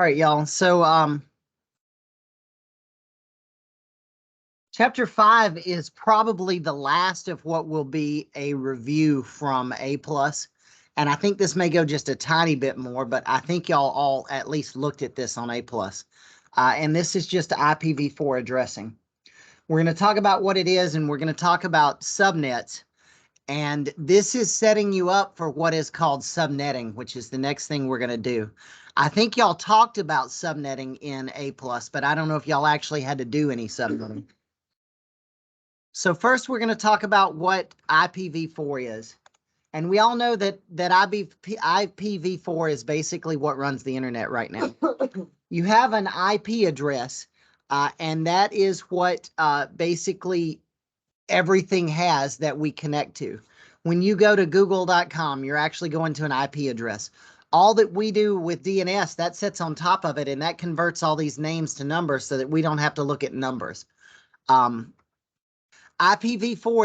All right, y'all. So chapter 5 is probably the last of what will be a review from A+. And I think this may go just a tiny bit more, but I think y'all all at least looked at this on A+. And this is just IPv4 addressing. We're going to talk about what it is, and we're going to talk about subnets. And this is setting you up for what is called subnetting, which is the next thing we're going to do. I think y'all talked about subnetting in A+, but I don't know if y'all actually had to do any subnetting. So first, we're going to talk about what IPv4 is. And we all know that IPv4 is basically what runs the internet right now. You have an IP address, and that is what basically everything has that we connect to. When you go to google.com, you're actually going to an IP address. All that we do with DNS, that sits on top of it, and that converts all these names to numbers so that we don't have to look at numbers. IPv4,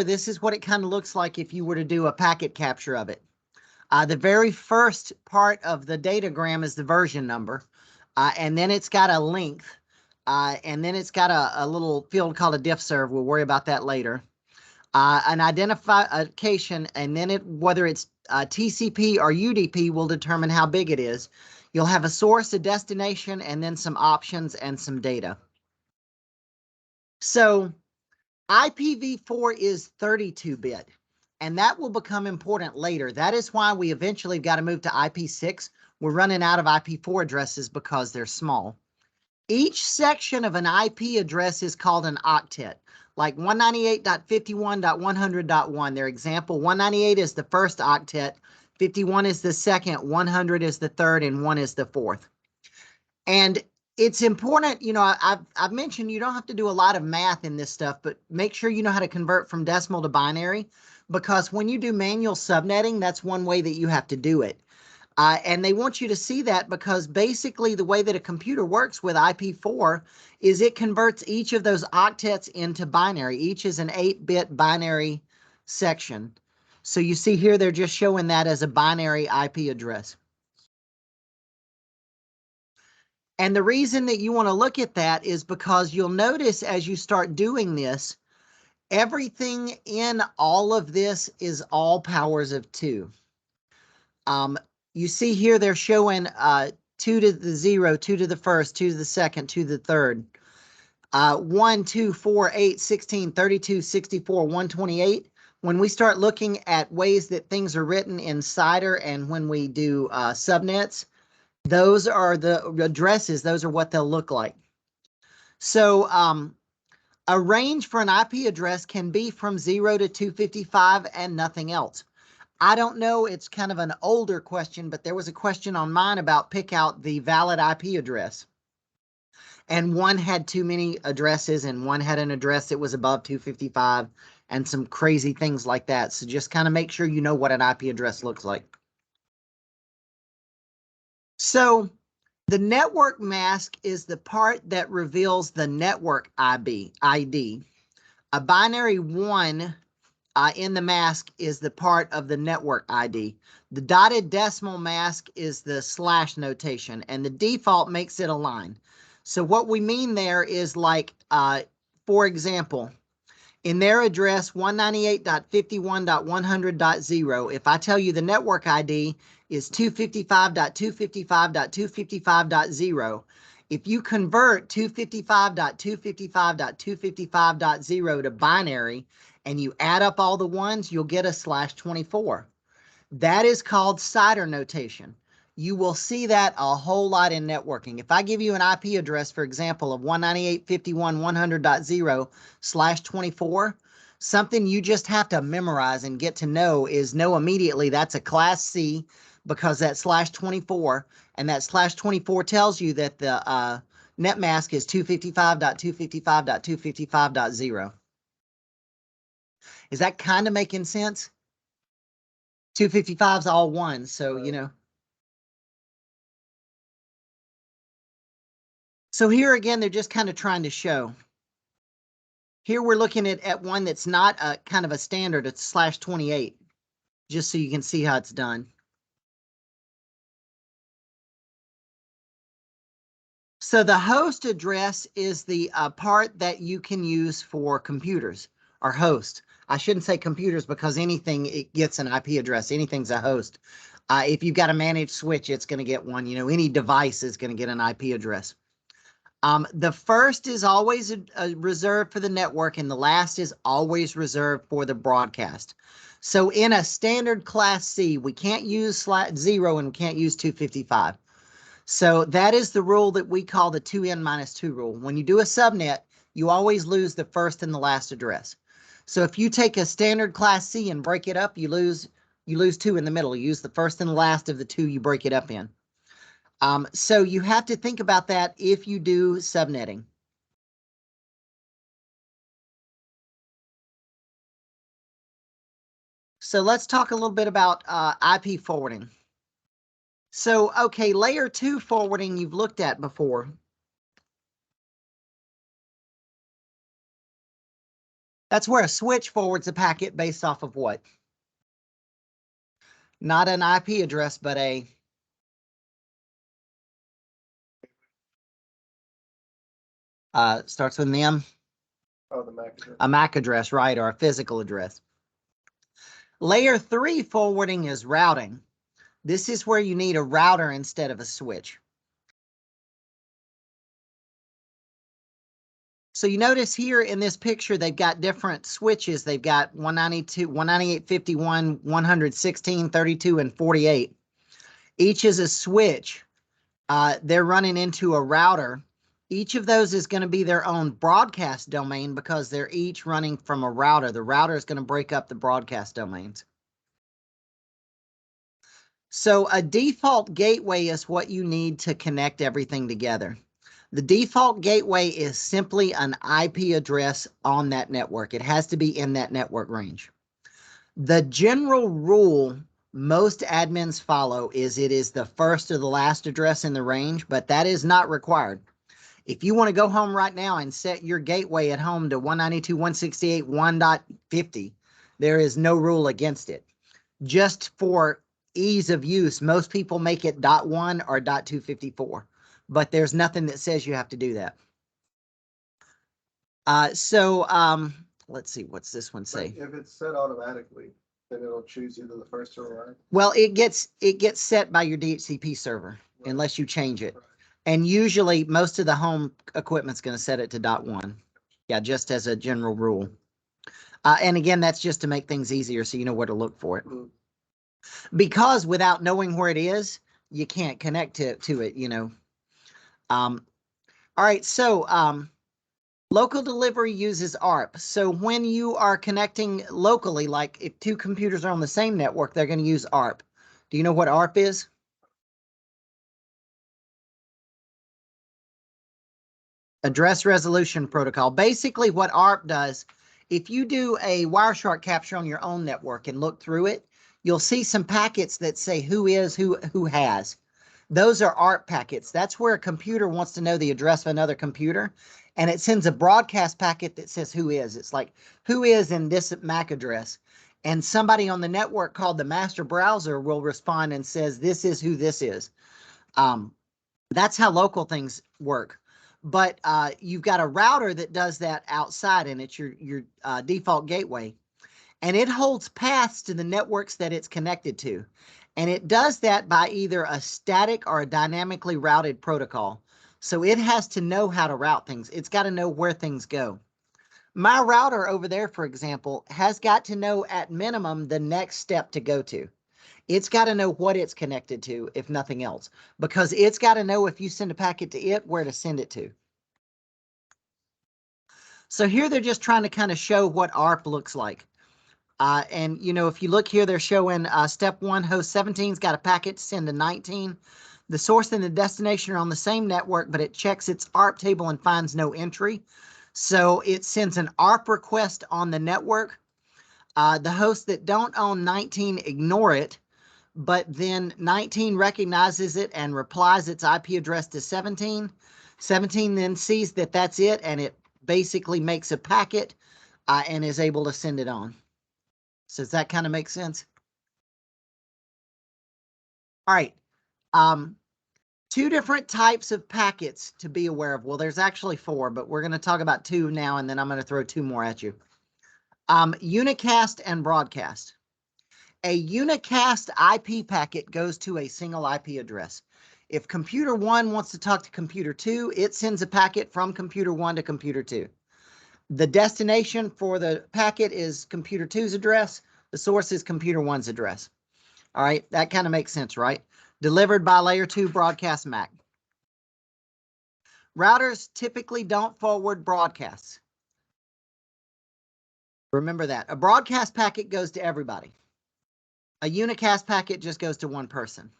this is what it kind of looks like if you were to do a packet capture of it. The very first part of the datagram is the version number, and then it's got a length, and then it's got a little field called a diffserv. We'll worry about that later. An identification, and then whether it's TCP or UDP will determine how big it is. You'll have a source, a destination, and then some options and some data. So IPv4 is 32-bit, and that will become important later. That is why we eventually got to move to IP6. We're running out of IP4 addresses because they're small. Each section of an IP address is called an octet, like 198.51.100.1. Their example, 198 is the first octet, 51 is the second, 100 is the third, and 1 is the fourth. And it's important, you know, I've mentioned you don't have to do a lot of math in this stuff, but make sure you know how to convert from decimal to binary, because when you do manual subnetting, that's one way that you have to do it. And they want you to see that because basically the way that a computer works with IP4 is it converts each of those octets into binary. Each is an 8-bit binary section. So you see here, they're just showing that as a binary IP address. And the reason that you want to look at that is because you'll notice as you start doing this, everything in all of this is all powers of 2. You see here they're showing 2 to the 0, 2 to the first, 2 to the second, 2 to the third. 1, 2, 4, 8, 16, 32, 64, 128. When we start looking at ways that things are written in CIDR and when we do subnets, those are the addresses. Those are what they'll look like. So a range for an IP address can be from 0 to 255 and nothing else. I don't know, it's kind of an older question, but there was a question on mine about pick out the valid IP address. And one had too many addresses and one had an address that was above 255 and some crazy things like that. So just kind of make sure you know what an IP address looks like. So the network mask is the part that reveals the network ID. A binary 1 in the mask is the part of the network ID. The dotted decimal mask is the slash notation, and the default makes it a line. So what we mean there is like, for example, in their address 198.51.100.0, if I tell you the network ID is 255.255.255.0, if you convert 255.255.255.0 to binary and you add up all the ones, you'll get a /24. That is called CIDR notation. You will see that a whole lot in networking. If I give you an IP address, for example, of 198.51.100.0 /24, something you just have to memorize and get to know immediately that's a class C because that /24, and that /24 tells you that the net mask is 255.255.255.0. Is that kind of making sense? 255 is all one, so you know. So here again, they're just kind of trying to show. Here we're looking at one that's not a kind of a standard, it's /28, just so you can see how it's done. So the host address is the part that you can use for computers, or host. I shouldn't say computers because anything, it gets an IP address. Anything's a host. If you've got a managed switch, it's going to get one. You know, any device is going to get an IP address. The first is always reserved for the network, and the last is always reserved for the broadcast. So in a standard class C, we can't use /0 and we can't use 255. So that is the rule that we call the 2n-2 rule. When you do a subnet, you always lose the first and the last address. So if you take a standard class C and break it up, you lose 2 in the middle. You use the first and the last of the 2 you break it up in. So you have to think about that if you do subnetting. So let's talk a little bit about IP forwarding. So, okay, layer 2 forwarding you've looked at before. That's where a switch forwards a packet based off of what? Not an IP address, but a starts with an M. Oh, the MAC address. A MAC address, right, or a physical address. Layer 3 forwarding is routing. This is where you need a router instead of a switch. So you notice here in this picture, they've got different switches. They've got 192, 198.51, 116, 32, and 48. Each is a switch. They're running into a router. Each of those is going to be their own broadcast domain because they're each running from a router. The router is going to break up the broadcast domains. So a default gateway is what you need to connect everything together. The default gateway is simply an IP address on that network. It has to be in that network range. The general rule most admins follow is it is the first or the last address in the range, but that is not required. If you want to go home right now and set your gateway at home to 192.168.1.50, there is no rule against it. Just for ease of use, most people make it .1 or .254, but there's nothing that says you have to do that. Let's see, what's this one say? If it's set automatically, then it'll choose either the first or the last. Well, it gets set by your DHCP server, right, unless you change it. Right. And usually most of the home equipment's going to set it to .1. Yeah, just as a general rule. And again, that's just to make things easier so you know where to look for it. Mm-hmm. Because without knowing where it is, you can't connect to it, you know. All right, so local delivery uses ARP. So when you are connecting locally, like if 2 computers are on the same network, they're going to use ARP. Do you know what ARP is? Address Resolution Protocol. Basically what ARP does, if you do a Wireshark capture on your own network and look through it, you'll see some packets that say who is, who has. Those are ARP packets. That's where a computer wants to know the address of another computer, and it sends a broadcast packet that says who is. It's like, who is in this MAC address? And somebody on the network called the master browser will respond and says, this is who this is. That's how local things work. But you've got a router that does that outside, and it's your default gateway. And it holds paths to the networks that it's connected to. And it does that by either a static or a dynamically routed protocol. So it has to know how to route things. It's got to know where things go. My router over there, for example, has got to know at minimum the next step to go to. It's got to know what it's connected to, if nothing else, because it's got to know if you send a packet to it, where to send it to. So here they're just trying to kind of show what ARP looks like. And, you know, if you look here, they're showing step 1, host 17's got a packet to send to 19. The source and the destination are on the same network, but it checks its ARP table and finds no entry. So it sends an ARP request on the network. The hosts that don't own 19 ignore it, but then 19 recognizes it and replies its IP address to 17. 17 then sees that that's it, and it basically makes a packet and is able to send it on. So does that kind of make sense? All right. two different types of packets to be aware of. Well, there's actually four, but we're going to talk about two now, and then I'm going to throw two more at you. Unicast and broadcast. A unicast IP packet goes to a single IP address. If computer 1 wants to talk to computer 2, it sends a packet from computer 1 to computer 2. The destination for the packet is computer 2's address. The source is computer 1's address. All right, that kind of makes sense, right? Delivered by layer 2 broadcast MAC. Routers typically don't forward broadcasts. Remember that. A broadcast packet goes to everybody. A unicast packet just goes to one person.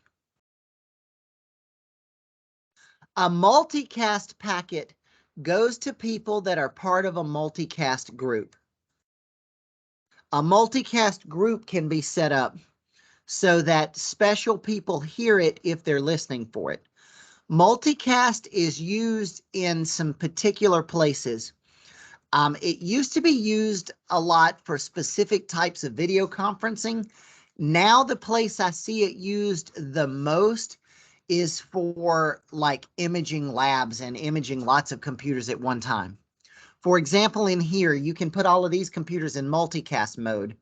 A multicast packet goes to people that are part of a multicast group. A multicast group can be set up so that special people hear it if they're listening for it. Multicast is used in some particular places. It used to be used a lot for specific types of video conferencing. Now the place I see it used the most is for like imaging labs and imaging lots of computers at one time. For example, in here, you can put all of these computers in multicast mode,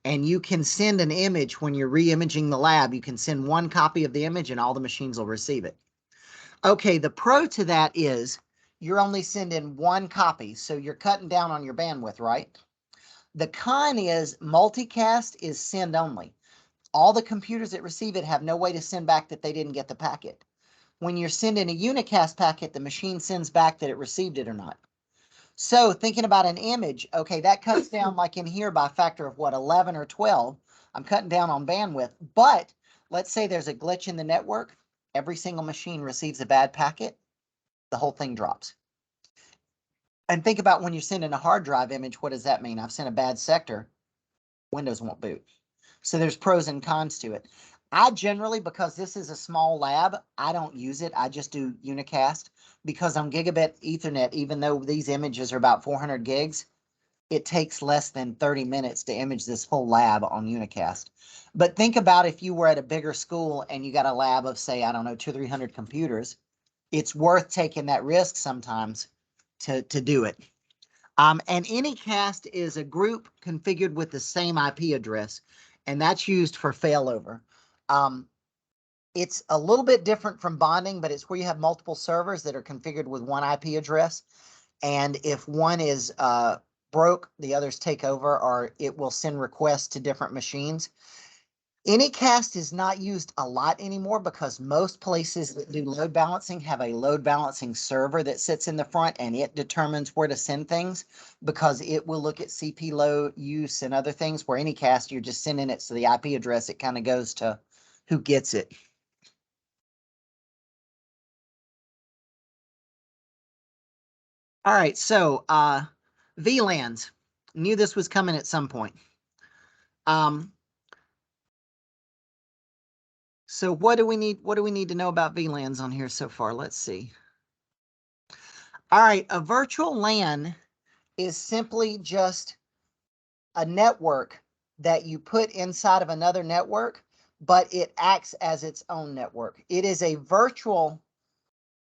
and you can send an image when you're re-imaging the lab. You can send one copy of the image and all the machines will receive it. Okay, the pro to that is you're only sending one copy, so you're cutting down on your bandwidth, right? The con is multicast is send only. All the computers that receive it have no way to send back that they didn't get the packet. When you're sending a unicast packet, the machine sends back that it received it or not. So thinking about an image, okay, that cuts down like in here by a factor of what, 11 or 12. I'm cutting down on bandwidth, but let's say there's a glitch in the network. Every single machine receives a bad packet. The whole thing drops. And think about when you're sending a hard drive image, what does that mean? I've sent a bad sector. Windows won't boot. So there's pros and cons to it. I generally, because this is a small lab, I don't use it. I just do unicast because on gigabit Ethernet, even though these images are about 400 gigs, it takes less than 30 minutes to image this whole lab on unicast. But think about if you were at a bigger school and you got a lab of, say, I don't know, 200 or 300 computers, it's worth taking that risk sometimes to do it. And Anycast is a group configured with the same IP address, and that's used for failover. It's a little bit different from bonding, but it's where you have multiple servers that are configured with one IP address. And if one is broke, the others take over, or it will send requests to different machines. Anycast is not used a lot anymore because most places that do load balancing have a load balancing server that sits in the front and it determines where to send things because it will look at CP load use and other things, where Anycast, you're just sending it to the IP address. It kind of goes to who gets it. All right, so VLANs. Knew this was coming at some point. So what do we need? What do we need to know about VLANs on here so far? Let's see. All right, a virtual LAN is simply just a network that you put inside of another network, but it acts as its own network. It is a virtual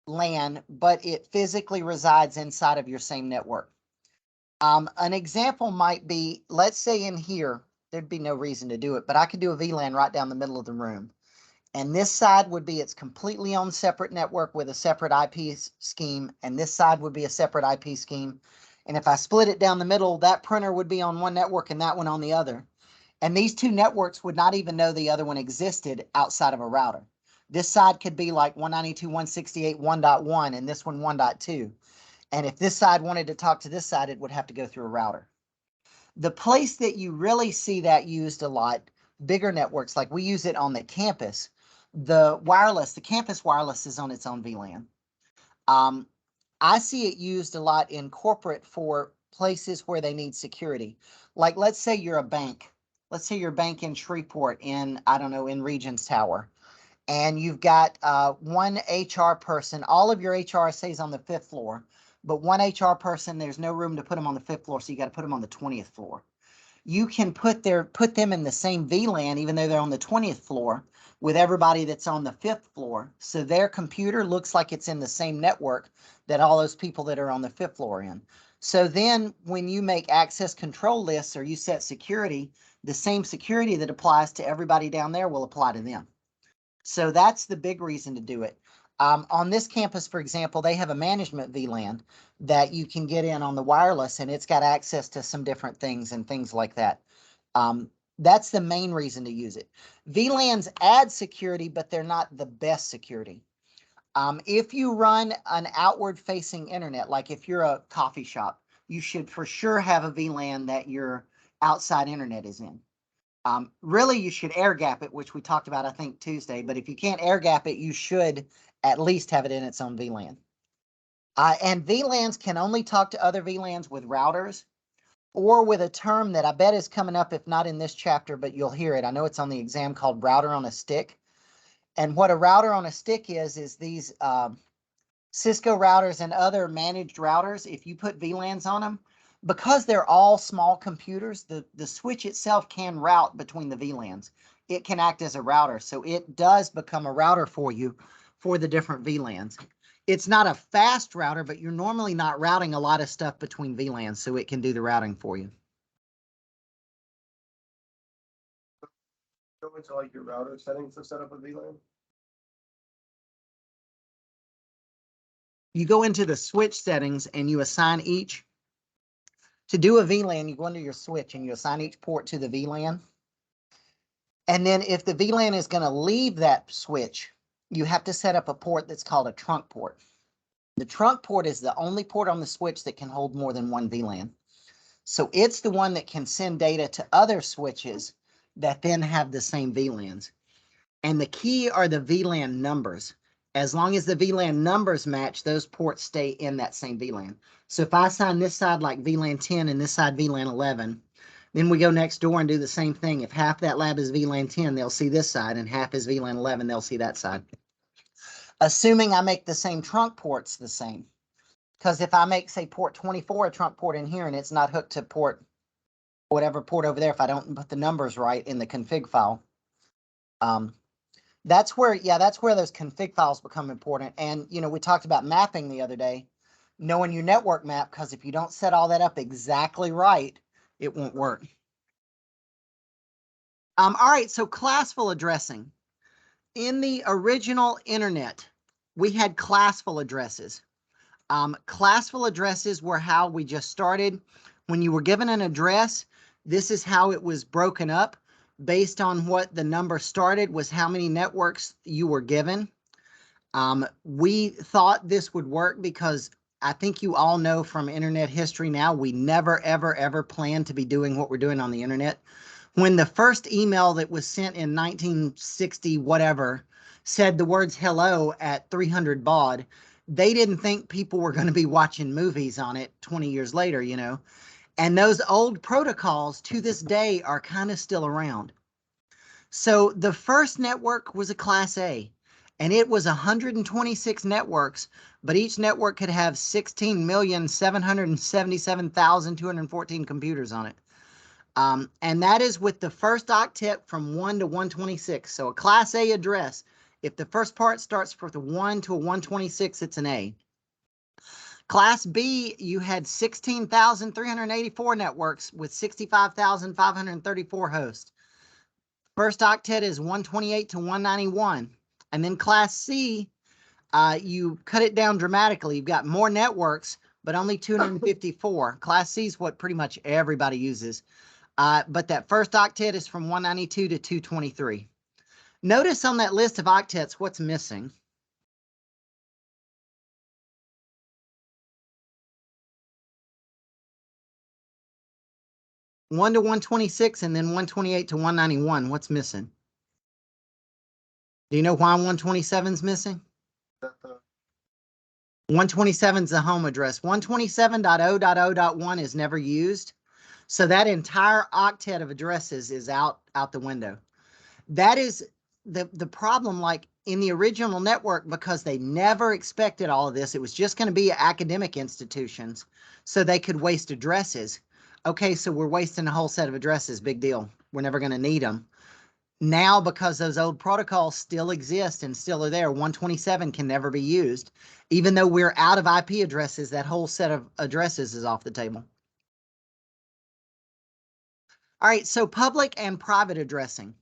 LAN, but it physically resides inside of your same network. An example might be, let's say in here, there'd be no reason to do it, but I could do a VLAN right down the middle of the room. And this side would be its completely own separate network with a separate IP scheme. And this side would be a separate IP scheme. And if I split it down the middle, that printer would be on one network and that one on the other. And these two networks would not even know the other one existed outside of a router. This side could be like 192.168.1.1 and this one 1.2. And if this side wanted to talk to this side, it would have to go through a router. The place that you really see that used a lot, bigger networks, like we use it on the campus, the campus wireless is on its own VLAN. I see it used a lot in corporate for places where they need security. Like, let's say you're a bank. Let's say you're a bank in Shreveport in, I don't know, in Regents Tower. And you've got one HR person. All of your HR stays on the 5th floor. But one HR person, there's no room to put them on the 5th floor, so you got to put them on the 20th floor. you can put them in the same VLAN, even though they're on the 20th floor, with everybody that's on the 5th floor. So their computer looks like it's in the same network that all those people that are on the 5th floor are in. So then when you make access control lists or you set security, the same security that applies to everybody down there will apply to them. So that's the big reason to do it. On this campus, for example, they have a management VLAN that you can get in on the wireless, and it's got access to some different things and things like that. That's the main reason to use it. VLANs add security, but they're not the best security. If you run an outward facing internet, like if you're a coffee shop, you should for sure have a VLAN that your outside internet is in. Really, you should air gap it, which we talked about, I think, Tuesday. But if you can't air gap it, you should at least have it in its own VLAN. And VLANs can only talk to other VLANs with routers or with a term that I bet is coming up, if not in this chapter, but you'll hear it. I know it's on the exam, called router on a stick. And what a router on a stick is these Cisco routers and other managed routers. If you put VLANs on them, because they're all small computers, the switch itself can route between the VLANs. It can act as a router. So it does become a router for you for the different VLANs. It's not a fast router, but you're normally not routing a lot of stuff between VLANs, so it can do the routing for you. Go into like your router settings to set up a VLAN. You go into the switch settings and you assign each. To do a VLAN, you go into your switch and you assign each port to the VLAN. And then if the VLAN is going to leave that switch, you have to set up a port that's called a trunk port. The trunk port is the only port on the switch that can hold more than one VLAN. So it's the one that can send data to other switches that then have the same VLANs. And the key are the VLAN numbers. As long as the VLAN numbers match, those ports stay in that same VLAN. So if I assign this side like VLAN 10 and this side VLAN 11, then we go next door and do the same thing. If half that lab is VLAN 10, they'll see this side, and half is VLAN 11, they'll see that side. Assuming I make the same trunk ports the same. Because if I make, say, port 24 a trunk port in here and it's not hooked to port, whatever port over there, if I don't put the numbers right in the config file, that's where those config files become important. And, we talked about mapping the other day, knowing your network map, because if you don't set all that up exactly right, it won't work. All right, so classful addressing. In the original internet, we had classful addresses. Classful addresses were how we just started. When you were given an address, this is how it was broken up. Based on what the number started was how many networks you were given. We thought this would work because I think you all know from internet history now, we never, ever, ever planned to be doing what we're doing on the internet. When the first email that was sent in 1960 whatever said the words hello at 300 baud, they didn't think people were going to be watching movies on it 20 years later, And those old protocols to this day are kind of still around. So the first network was a Class A, and it was 126 networks, but each network could have 16,777,214 computers on it. And that is with the first octet from 1 to 126. So a Class A address, if the first part starts with a 1 to a 126, it's an A. Class B, you had 16,384 networks with 65,534 hosts. First octet is 128 to 191. And then Class C, you cut it down dramatically. You've got more networks, but only 254. Class C is what pretty much everybody uses. But that first octet is from 192 to 223. Notice on that list of octets what's missing. One to 126 and then 128 to 191. What's missing? Do you know why 127 is missing? 127 is the home address. 127.0.0.1 is never used. So that entire octet of addresses is out the window. That is the problem, like in the original network, because they never expected all of this. It was just going to be academic institutions, so they could waste addresses. Okay, so we're wasting a whole set of addresses. Big deal. We're never going to need them. Now, because those old protocols still exist and still are there, 127 can never be used. Even though we're out of IP addresses, that whole set of addresses is off the table. All right, so public and private addressing.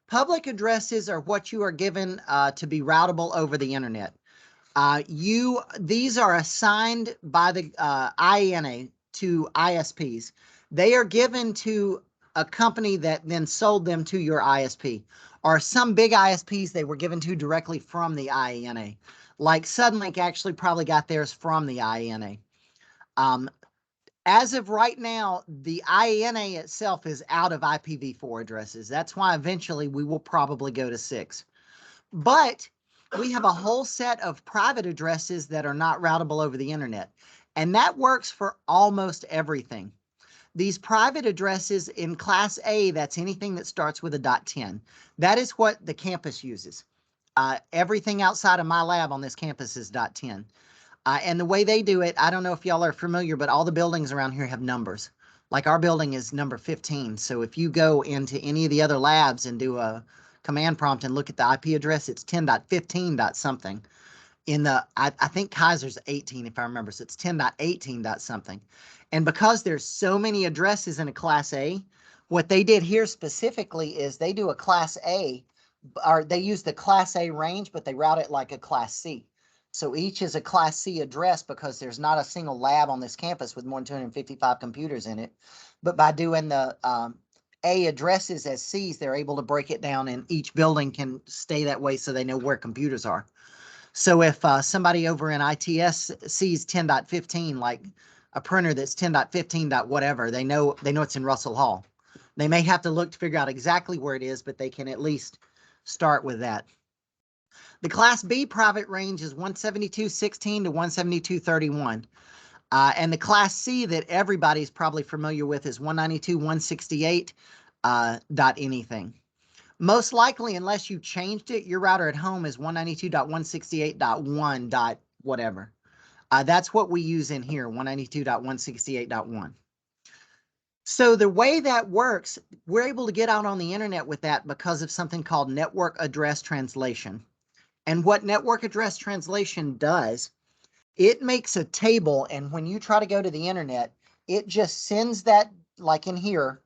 Public addresses are what you are given to be routable over the internet. These are assigned by the IANA to ISPs. They are given to a company that then sold them to your ISP. Or some big ISPs they were given to directly from the IANA. Like Suddenlink actually probably got theirs from the IANA. As of right now, the IANA itself is out of IPv4 addresses. That's why eventually we will probably go to 6. But we have a whole set of private addresses that are not routable over the internet. And that works for almost everything. These private addresses in Class A, that's anything that starts with a .10. That is what the campus uses. Everything outside of my lab on this campus is .10. And the way they do it, I don't know if y'all are familiar, but all the buildings around here have numbers. Like our building is number 15. So if you go into any of the other labs and do a command prompt and look at the IP address, it's 10.15. something. I think Kaiser's 18 if I remember. So it's 10.18. something. And because there's so many addresses in a Class A, what they did here specifically is they do a Class A, or they use the Class A range, but they route it like a Class C. So each is a Class C address because there's not a single lab on this campus with more than 255 computers in it. But by doing the A addresses as Cs, they're able to break it down and each building can stay that way so they know where computers are. So if somebody over in ITS sees 10.15, like a printer that's 10.15. whatever, they know it's in Russell Hall. They may have to look to figure out exactly where it is, but they can at least start with that. The Class B private range is 172.16 to 172.31. And the Class C that everybody's probably familiar with is 192.168 dot anything. Most likely, unless you changed it, your router at home is 192.168.1 dot whatever. That's what we use in here, 192.168.1. So the way that works, we're able to get out on the internet with that because of something called network address translation. And what network address translation does, it makes a table, and when you try to go to the internet, it just sends that, like in here,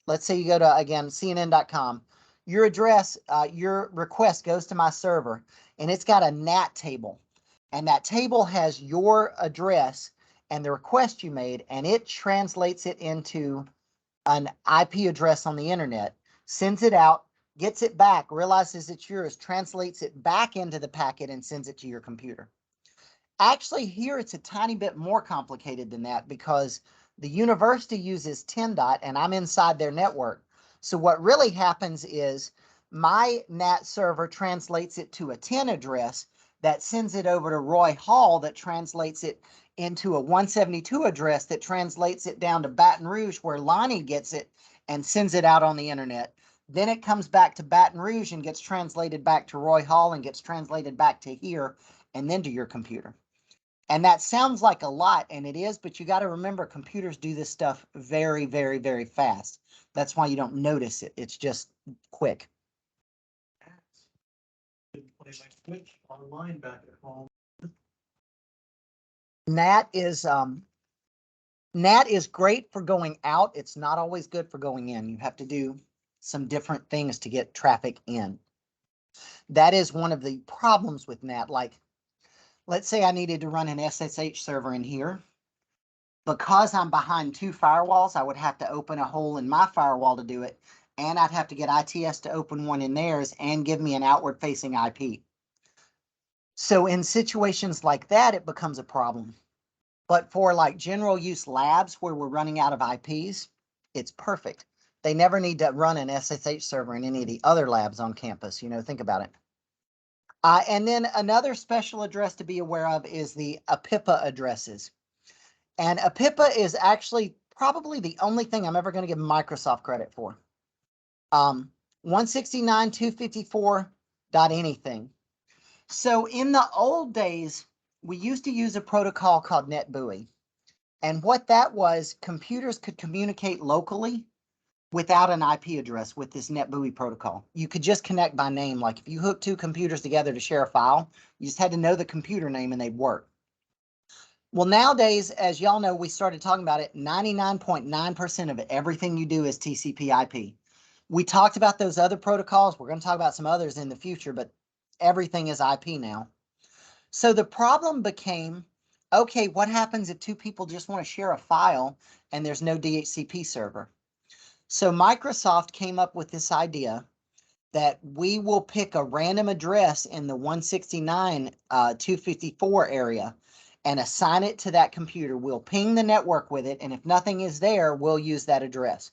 let's say you go to, again, CNN.com, your address, your request goes to my server, and it's got a NAT table. And that table has your address and the request you made, and it translates it into an IP address on the internet, sends it out, gets it back, realizes it's yours, translates it back into the packet, and sends it to your computer. Actually, here it's a tiny bit more complicated than that because the university uses 10 dot and I'm inside their network. So what really happens is my NAT server translates it to a 10 address that sends it over to Roy Hall that translates it into a 172 address that translates it down to Baton Rouge where Lonnie gets it and sends it out on the internet. Then it comes back to Baton Rouge and gets translated back to Roy Hall and gets translated back to here and then to your computer. And that sounds like a lot, and it is, but you got to remember computers do this stuff very, very, very fast. That's why you don't notice it. It's just quick. Didn't play my Switch online back at home. NAT is great for going out. It's not always good for going in. You have to do some different things to get traffic in. That is one of the problems with NAT. Like, let's say I needed to run an SSH server in here. Because I'm behind two firewalls, I would have to open a hole in my firewall to do it. And I'd have to get ITS to open one in theirs and give me an outward facing IP. So in situations like that, it becomes a problem. But for like general use labs where we're running out of IPs, it's perfect. They never need to run an SSH server in any of the other labs on campus. Think about it. And then another special address to be aware of is the APIPA addresses. And APIPA is actually probably the only thing I'm ever going to give Microsoft credit for. 169.254 dot anything. So in the old days, we used to use a protocol called NetBUI. And what that was, computers could communicate locally without an IP address with this NetBEUI protocol. You could just connect by name. Like if you hook two computers together to share a file, you just had to know the computer name and they'd work. Well, nowadays, as y'all know, we started talking about it, 99.9% of everything you do is TCP IP. We talked about those other protocols. We're going to talk about some others in the future, but everything is IP now. So the problem became, okay, what happens if two people just want to share a file and there's no DHCP server? So Microsoft came up with this idea that we will pick a random address in the 169.254 area and assign it to that computer. We'll ping the network with it, and if nothing is there, we'll use that address.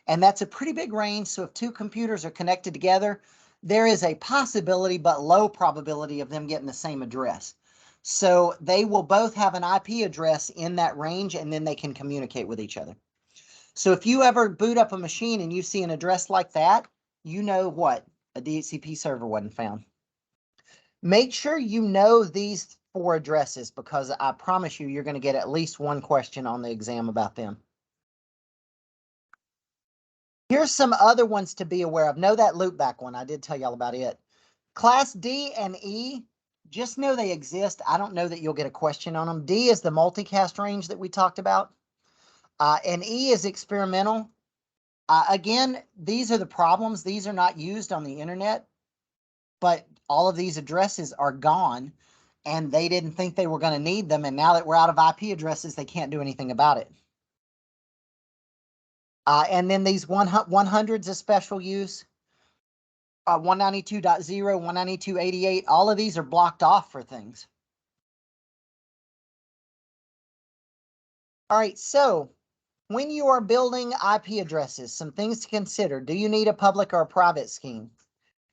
And that's a pretty big range, so if two computers are connected together, there is a possibility, but low probability of them getting the same address. So they will both have an IP address in that range, and then they can communicate with each other. So if you ever boot up a machine and you see an address like that, you know what? A DHCP server wasn't found. Make sure you know these 4 addresses because I promise you, you're going to get at least one question on the exam about them. Here's some other ones to be aware of. Know that loopback one. I did tell y'all about it. Class D and E, just know they exist. I don't know that you'll get a question on them. D is the multicast range that we talked about. And E is experimental. Again, these are the problems. These are not used on the internet, but all of these addresses are gone and they didn't think they were going to need them. And now that we're out of IP addresses, they can't do anything about it. And then these 100s of special use, 192.0, 192.88, all of these are blocked off for things. All right, so when you are building IP addresses, some things to consider. Do you need a public or a private scheme?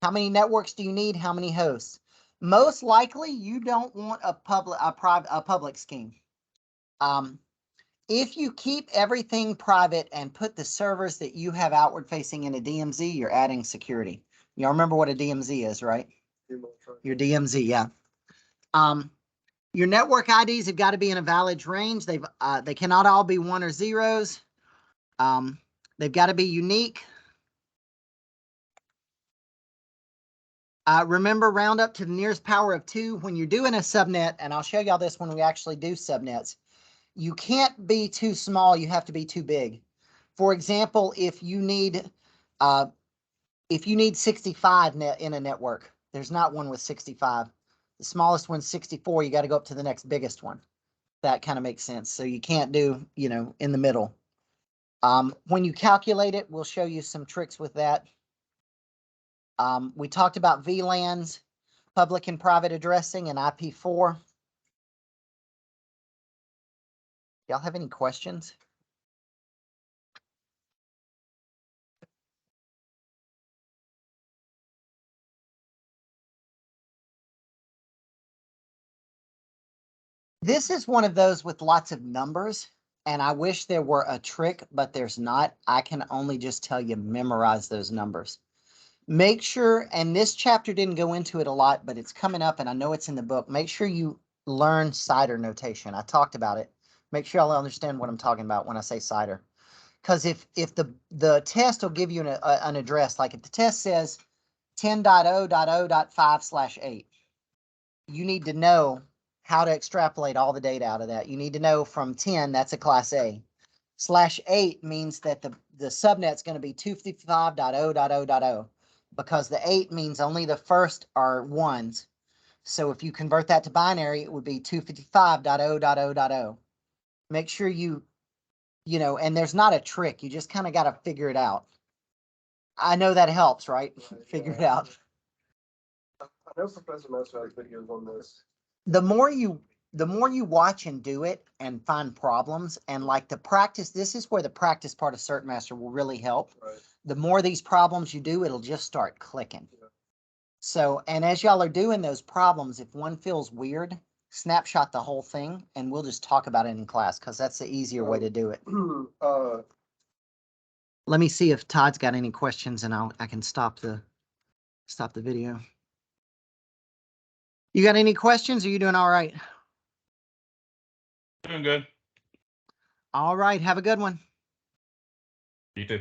How many networks do you need? How many hosts? Most likely, you don't want a public scheme. If you keep everything private and put the servers that you have outward facing in a DMZ, you're adding security. Y'all remember what a DMZ is, right? Your DMZ, yeah. Your network IDs have got to be in a valid range. They cannot all be 1 or 0s. They've got to be unique. Remember, round up to the nearest power of 2 when you're doing a subnet, and I'll show y'all this when we actually do subnets. You can't be too small, you have to be too big. For example, if you need 65 in a network, there's not one with 65. The smallest one's 64, you got to go up to the next biggest one. That kind of makes sense. So you can't do, in the middle. When you calculate it, we'll show you some tricks with that. We talked about VLANs, public and private addressing, and IP4. Y'all have any questions? This is one of those with lots of numbers, and I wish there were a trick, but there's not. I can only just tell you memorize those numbers. Make sure, and this chapter didn't go into it a lot, but it's coming up, and I know it's in the book. Make sure you learn CIDR notation. I talked about it. Make sure y'all understand what I'm talking about when I say CIDR. Because if the test will give you an address, like if the test says 10.0.0.5/8, you need to know how to extrapolate all the data out of that. You need to know from 10, that's a class A. /8 means that the subnet's going to be 255.0.0.0 because the 8 means only the first are ones. So if you convert that to binary, it would be 255.0.0.0. Make sure and there's not a trick. You just kind of got to figure it out. I know that helps, right? Figure it out. I know Professor Messer has videos on this. The more you watch and do it and find problems and like the practice, this is where the practice part of CertMaster will really help. Right. The more these problems you do, it'll just start clicking. Yeah. So, and as y'all are doing those problems, if one feels weird, snapshot the whole thing and we'll just talk about it in class because that's the easier way to do it. Let me see if Todd's got any questions and I can stop the video. You got any questions? Or are you doing all right? Doing good. All right. Have a good one. You too.